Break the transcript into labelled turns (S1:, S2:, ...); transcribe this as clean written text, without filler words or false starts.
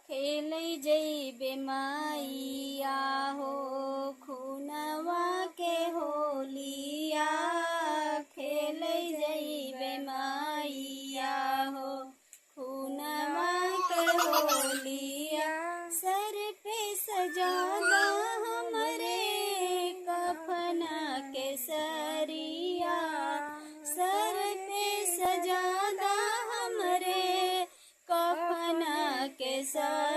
S1: खेल जइबे मैया हो खुनवा के होलिया, खेल जइबे मैया हो खुनवा के होलिया। सर पे सजादा हमरे कफना के सरिया, सर पे सजादा हमरे कफना के सरिया।